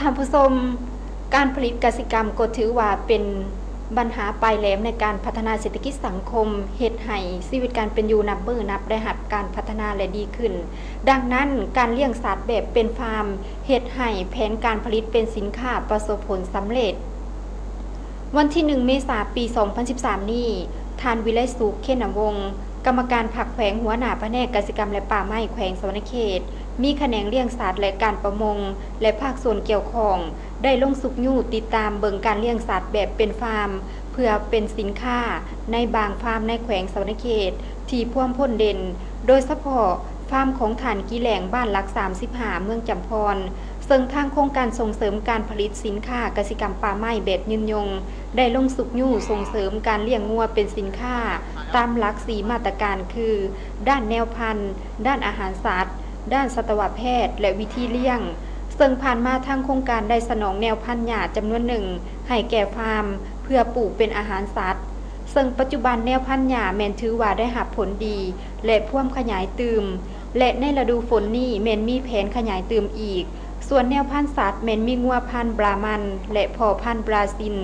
ท่านผู้ชมการผลิตกสิกรรมก็ถือว่าเป็นปัญหาปลายแหลมในการพัฒนาเศรษฐกิจสังคมเฮ็ดให้ชีวิตการเป็นอยู่นับมื้อนับได้รับการพัฒนาและดีขึ้นดังนั้นการเลี้ยงสัตว์แบบเป็นฟาร์มเฮ็ดให้แผนการผลิตเป็นสินค้าประสบผลสำเร็จวันที่1เมษายนปี2013นี้ท่านวิไลสุขเขนวงศ์กรรมการผักแขวงหัวหน้าแผนกกสิกรรมและป่าไม้แขวงสวรรณเขตมีแขนงเลี้ยงสัตว์และการประมงและภาคส่วนเกี่ยวข้องได้ลงสุกยู่ติดตามเบิ่งการเลี้ยงสัตว์แบบเป็นฟาร์มเพื่อเป็นสินค้าในบางฟาร์มในแขวงสวรรณเขตที่พ่วงพ้นเด่นโดยเฉพาะฟาร์มของฐานกีแหลงบ้านหลัก35เมืองจำพรซึ่งทางโครงการส่งเสริมการผลิตสินค้ากสิกรรมป่าไม้แบบยืนยงได้ลงสุกยู่ส่งเสริมการเลี้ยงงัวเป็นสินค้าตามหลัก4มาตรการคือด้านแนวพันธุ์ด้านอาหารสัตว์ด้านสัตวแพทย์และวิธีเลี้ยงซึ่งผ่านมาทางโครงการได้สนองแนวพันธุ์หญ้าจำนวนหนึ่งให้แก่ฟาร์มเพื่อปลูกเป็นอาหารสัตว์ซึ่งปัจจุบันแนวพันธุ์หญ้าแม่นถือว่าได้รับผลดีและพ่วงขยายตืมและในฤดูฝนนี้แม่นมีแผนขยายตืมอีกส่วนแนวพันธุ์สัตว์แม่นมีงัวพันธุ์บรามันและพ่อพันธุ์บราซิล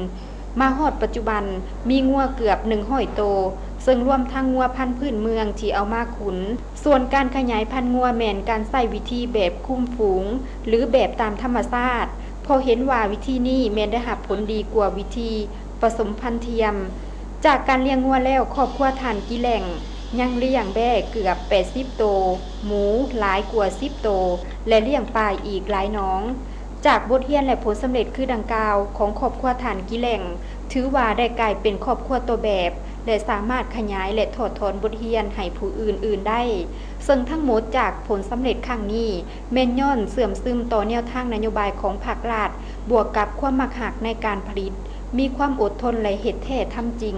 มาฮอดปัจจุบันมีงัวเกือบ100โตวซึ่งรวมทั้งงัวพันธุ์พื้นเมืองที่เอามาขุนส่วนการขยายพันธุ์งัวแม่นการใช้วิธีแบบคุมฝูงหรือแบบตามธรรมชาติพอเห็นว่าวิธีนี้แม่นได้รับผลดีกว่าวิธีผสมพันธุ์เทียมจากการเลี้ยงงัวแล้วครอบครัวท่านกิแหล่งยังเลี้ยงแบ่เกือบ80โตวหมูหลายกว่า10โตวและเลี้ยงปลาอีกหลายน้องจากบทเรียนและผลสำเร็จคือดังกล่าวของครอบครัวท่านกิแหล่งถือว่าได้กลายเป็นครอบครัวตัวแบบและสามารถขยายและถอดถอนบทเรียนให้ผู้อื่นๆได้ซึ่งทั้งหมดจากผลสำเร็จครั้งนี้แม่นย้อนเสื่อมซึมต่อแนวทางนโยบายของภาครัฐบวกกับความมักหักในการผลิตมีความอดทนและเฮ็ดแท้ทำจริง